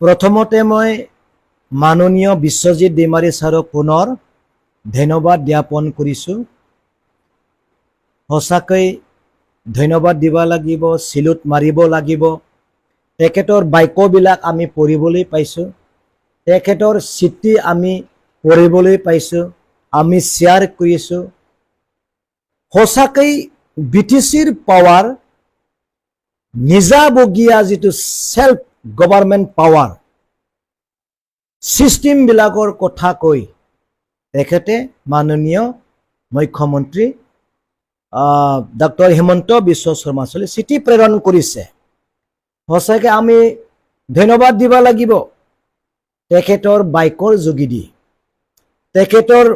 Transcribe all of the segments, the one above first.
প্ৰথমতে মই মাননীয় বিশ্বজিৎ দৈমাৰী ছাৰক পুনৰ ধন্যবাদ জ্ঞাপন কৰিছোঁ। সঁচাকৈ ধন্যবাদ দিব লাগিব, চিলুট মাৰিব লাগিব। তেখেতৰ বাক্যবিলাক আমি পঢ়িবলৈ পাইছোঁ, তেখেতৰ চিঠি আমি পঢ়িবলৈ পাইছোঁ, আমি শ্বেয়াৰ কৰিছোঁ। সঁচাকৈ BTCৰ পাৱাৰ, নিজাবগীয়া যিটো সেল্ফ গভৰ্ণমেণ্ট পাৱাৰ চিষ্টেমবিলাকৰ কথা কৈ তেখেতে মাননীয় মুখ্যমন্ত্ৰী ডক্টৰ হিমন্ত বিশ্ব শৰ্মা ছাৰলৈ চিঠি প্ৰেৰণ কৰিছে। সঁচাকৈ আমি ধন্যবাদ দিব লাগিব তেখেতৰ বাক্যৰ যোগেদি, তেখেতৰ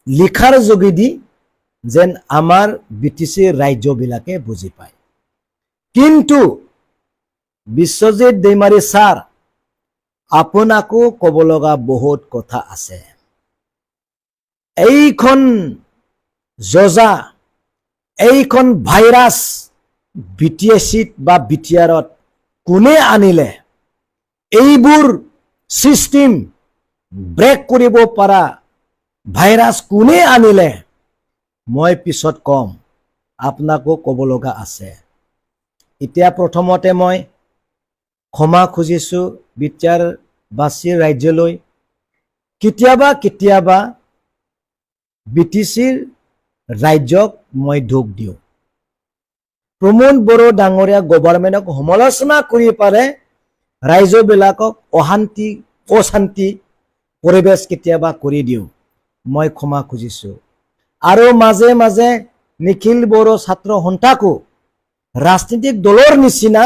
লিখাৰ যোগেদি যেন আমাৰ BTC ৰাজ্যবিলাকে বুজি পায়। কিন্তু বিশ্বজিৎ দৈমাৰী ছাৰ, আপোনাকো ক'ব লগা বহুত কথা আছে। এইখন জজা, এইখন ভাইৰাছ BTCত বা BTRত কোনে আনিলে, এইবোৰ চিষ্টেম ব্ৰেক কৰিব পৰা ভাইৰাছ কোনে আনিলে, মই পিছত কম, আপোনাকো ক'ব লগা আছে। এতিয়া প্ৰথমতে মই ক্ষমা খুজিছোঁ BTRবাসী ৰাজ্যলৈ। কেতিয়াবা BTCৰ ৰাজ্যক মই দুখ দিওঁ। প্ৰমোদ বড়ো ডাঙৰীয়া গভৰ্ণমেণ্টক সমালোচনা কৰি পাৰে ৰাজ্যবিলাকক অশান্তি পৰিৱেশ কেতিয়াবা কৰি দিওঁ, মই ক্ষমা খুজিছোঁ। আৰু মাজে মাজে নিখিল বড়ো ছাত্ৰ সন্থাকো ৰাজনৈতিক দলৰ নিচিনা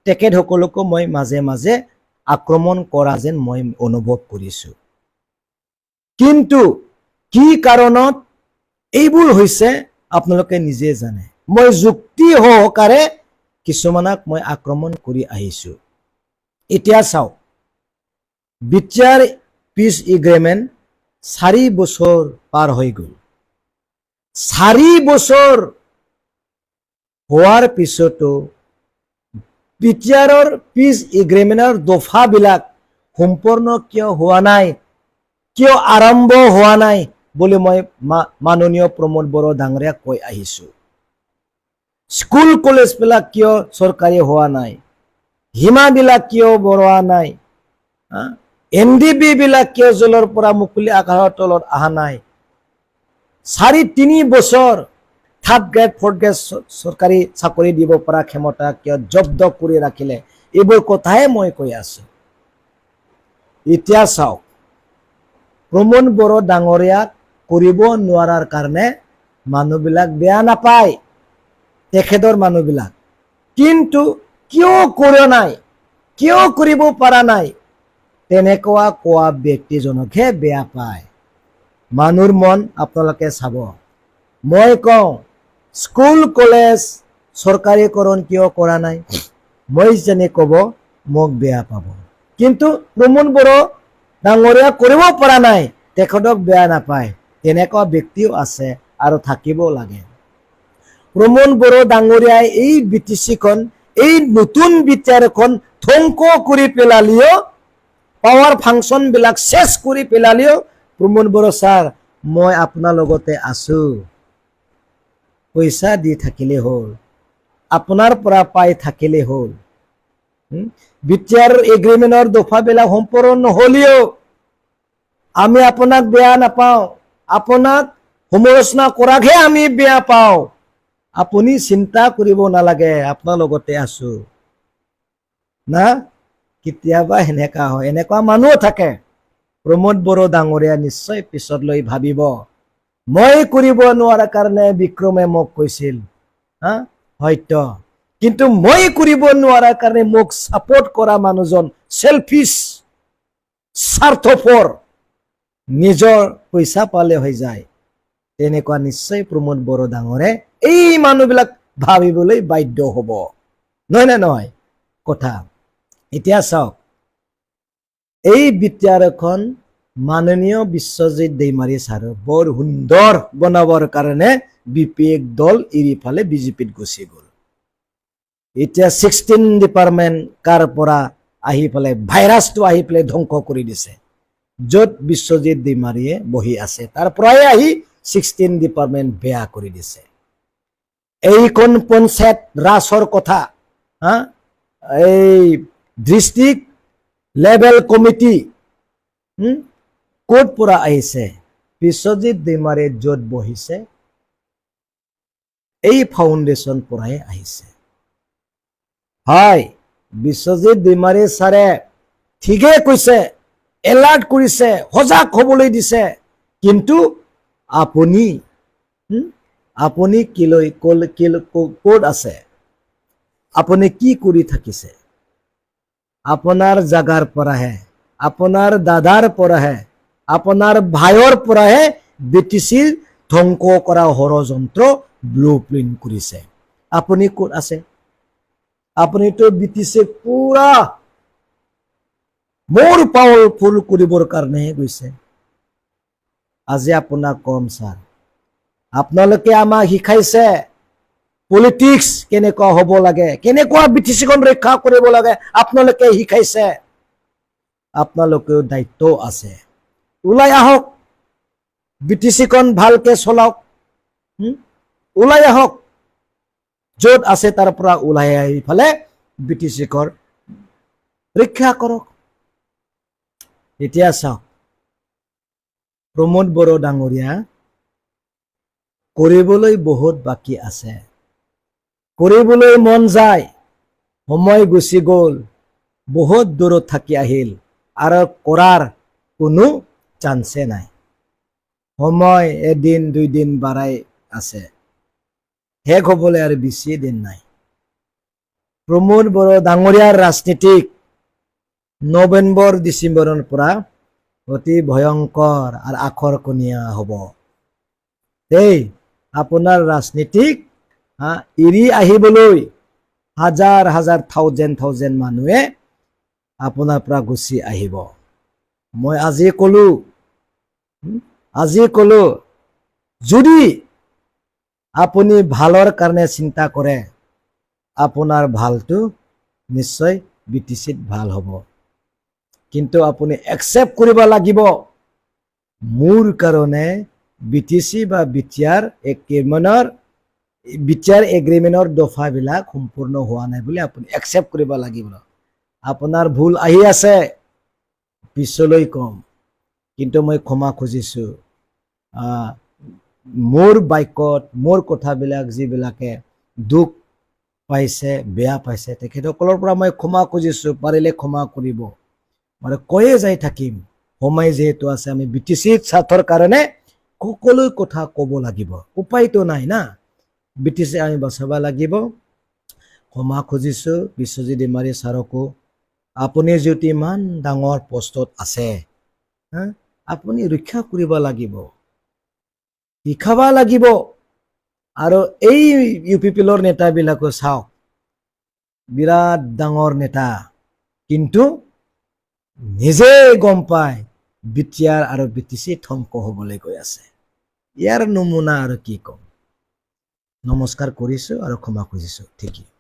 তেখেতসকলকো মই মাজে মাজে আক্ৰমণ কৰা যেন মই অনুভৱ কৰিছোঁ। কিন্তু কি কাৰণত এইবোৰ হৈছে আপোনালোকে নিজে জানে। মই যুক্তি সহকাৰে কিছুমানক মই আক্ৰমণ কৰি আহিছোঁ। এতিয়া চাওক, BTR পিছ এগ্ৰিমেণ্ট 4 বছৰ পাৰ হৈ গ'ল। 4 বছৰ হোৱাৰ পিছতো BTRৰ পিছ এগ্ৰিমেণ্টৰ দফাবিলাক সম্পূৰ্ণ কিয় হোৱা নাই, কিয় আৰম্ভ হোৱা নাই বুলি মই মাননীয় প্ৰমোদ বড়ো ডাঙৰীয়াক কৈ আহিছোঁ। স্কুল কলেজবিলাক কিয় চৰকাৰী হোৱা নাই, সীমাবিলাক কিয় বঢ়োৱা নাই, NDB বিলাক কিয় জেলৰ পৰা মুকলি আকাশৰ তলত অহা নাই, 4-3 বছৰ 3rd গ্ৰেড 4th গ্ৰেড চৰকাৰী চাকৰি দিব পৰা ক্ষমতা কিয় জব্দ কৰি ৰাখিলে, এইবোৰ কথাহে মই কৈ আছোঁ। এতিয়া চাওক, প্ৰমোদ বড়ো ডাঙৰীয়াক কৰিব নোৱাৰাৰ কাৰণে মানুহবিলাক বেয়া নাপায়, তেখেতৰ মানুহবিলাক। কিন্তু কিয় কৰা নাই, কিয় কৰিব পৰা নাই, তেনেকুৱা কোৱা ব্যক্তিজনকহে বেয়া পায়। মানুহৰ মন আপোনালোকে চাব। মই কওঁ, স্কুল কলেজ চৰকাৰীকৰণ কিয় কৰা নাই, মই যেনে ক'ব মোক বেয়া পাব। কিন্তু প্ৰমোদ বড়ো ডাঙৰীয়া কৰিব পৰা নাই, তেখেতক বেয়া নাপায়। তেনেকুৱা ব্যক্তিও আছে আৰু থাকিব লাগে। প্ৰমোদ বড়ো ডাঙৰীয়াই এই BTCখন, এই নতুন BTRখন ধ্বংস কৰি পেলালিও, পাৱাৰ ফাংচন বিলাক শেষ কৰি পেলালিও, প্ৰমোদ বড়ো ছাৰ মই আপোনাৰ লগতে আছো, পইচা দি থাকিলে হ'ল, আপোনাৰ পৰা পাই থাকিলে হ'ল। BTR এগ্ৰিমেণ্টৰ দফাবিলাক সম্পূৰ্ণ নহ'লেও আমি আপোনাক বেয়া নাপাওঁ, আপোনাক সমালোচনা কৰাকহে আমি বেয়া পাওঁ। আপুনি চিন্তা কৰিব নালাগে, আপোনাৰ লগতে আছো না। কেতিয়াবা এনেকা হয়, এনেকুৱা মানুহ থাকে। প্ৰমোদ বড়ো ডাঙৰীয়া নিশ্চয় পিছত লৈ ভাবিব, মই কৰিব নোৱাৰা কাৰণে বিক্ৰমে মোক কৈছিল, সত্য। কিন্তু মই কৰিব নোৱাৰা কাৰণে মোক ছাপোৰ্ট কৰা মানুহজন সেলফিছ, স্বাৰ্থপৰ, নিজৰ পইচা পালে হৈ যায়। তেনেকুৱা নিশ্চয় প্ৰমোদ বড়ো ডাঙৰে এই মানুহবিলাক ভাবিবলৈ বাধ্য হ'ব, নহয় নে নহয় কথা। এতিয়া চাওক, এই BTRখন মাননীয় বিশ্বজিৎ দৈমাৰী ছাৰে বৰ সুন্দৰ বনাবৰ কাৰণে BPF দল এৰি ফালে BJPত গুচি গ'ল। এতিয়া 16 ডিপাৰ্টমেণ্ট কাৰ পৰা আহি পেলাই ভাইৰাছটো আহি পেলাই ধ্বংস কৰি দিছে য'ত বিশ্বজিৎ দৈমাৰীয়ে বহি আছে তাৰ পৰাই আহি 16 ডিপাৰ্টমেণ্ট বেয়া কৰি দিছে এইখন পঞ্চায়ত ৰাজৰ কথা হা এই ডিষ্ট্ৰিক্ট লেভেল কমিটি ক'ত পৰা আহিছে বিশ্বজিৎ দৈমাৰীয়ে য'ত বহিছে এই ফাউণ্ডেশ্যন পৰাই আহিছে হয় বিশ্বজিৎ দৈমাৰী ছাৰে ঠিকেই কৈছে এলাৰ্ট কৰিছে সজাগ হ'বলৈ দিছে কিন্তু আপুনি আপুনি ক'ত আছে আপুনি কি কৰি থাকিছে আপোনাৰ জাগাৰ পৰাহে আপোনাৰ দাদাৰ পৰাহে আপোনাৰ ভাইৰ পৰাহে বিটিচিৰ ধ্বংস কৰা ষড়যন্ত্ৰ ব্লুপ্ৰিণ্ট কৰিছে আপুনি ক'ত আছে আপুনিতো বিটিচি পুৰা মোৰ পাৱাৰফুল কৰিবৰ কাৰণেহে গৈছে আজি আপোনাক কম ছাৰ আপোনালোকে আমাক শিকাইছে পলিটিক্স কেনেকুৱা হ'ব লাগে কেনেকুৱা বিটিচিখন ৰক্ষা কৰিব লাগে আপোনালোকে শিকাইছে আপোনালোকেও দায়িত্ব আছে ওলাই আহক বিটিচিখন ভালকে চলাওক ওলাই আহক য'ত আছে তাৰ পৰা ওলাই আহি ফালে বিটিচিখন ৰক্ষা কৰক এতিয়া চাওক প্ৰমোদ বড়ো ডাঙৰীয়া কৰিবলৈ বহুত বাকী আছে কৰিবলৈ মন যায় সময় গুচি গ'ল বহুত দূৰত থাকি আহিল আৰু কৰাৰ কোনো চান্সে নাই সময় এদিন দুইদিন বাঢ়াই আছে শেষ হ'বলৈ আৰু বেছি দিন নাই প্ৰমোদ বড়ো ডাঙৰীয়াৰ ৰাজনীতিক নৱেম্বৰ ডিচেম্বৰৰ পৰা অতি ভয়ংকৰ আৰু আকৰ্ষণীয় হ'ব দেই আপোনাৰ ৰাজনীতিক এৰি আহিবলৈ হাজাৰ হাজাৰ থাউজেণ্ড মানুহে আপোনাৰ পৰা গুচি আহিব মই আজি ক'লো যদি আপুনি ভালৰ কাৰণে চিন্তা কৰে আপোনাৰ ভালটো নিশ্চয় বিটিচিত ভাল হ'ব কিন্তু আপুনি একচেপ্ট কৰিব লাগিব মোৰ কাৰণে বিটিচি বা বিটিআৰ এগ্ৰিমেণ্টৰ দফাবিলাক সম্পূৰ্ণ হোৱা নাই বুলি আপুনি একচেপ্ট কৰিব লাগিব আপোনাৰ ভুল আহি আছে পিছলৈ কম কিন্তু মই ক্ষমা খুজিছো মোৰ বাক্যত মোৰ কথাবিলাক যিবিলাকে দুখ পাইছে বেয়া পাইছে তেখেতসকলৰ পৰা মই ক্ষমা খুজিছো পাৰিলে ক্ষমা কৰিব মই কৈয়ে যাই থাকিম সময় যেহেতু আছে আমি বিটিচিৰ স্বাৰ্থৰ কাৰণে সকলো কথা ক'ব লাগিব উপায়তো নাই না বিটিচি আমি বচাব লাগিব ক্ষমা খুজিছো বিশ্বজিৎ দৈমাৰী ছাৰকো আপুনি যিহেতু ইমান ডাঙৰ পোষ্টত আছে আপুনি ৰক্ষা কৰিব লাগিব শিকাব লাগিব আৰু এই ইউপিপিএলৰ নেতাবিলাকো চাওক বিৰাট ডাঙৰ নেতা কিন্তু নিজে গম পায় বিটিআৰ আৰু বিটিচি ধ্বংস হ'বলৈ গৈ আছে ইয়াৰ নমুনা আৰু কি ক'ম নমস্কাৰ কৰিছো আৰু ক্ষমা খুজিছো ঠিকেই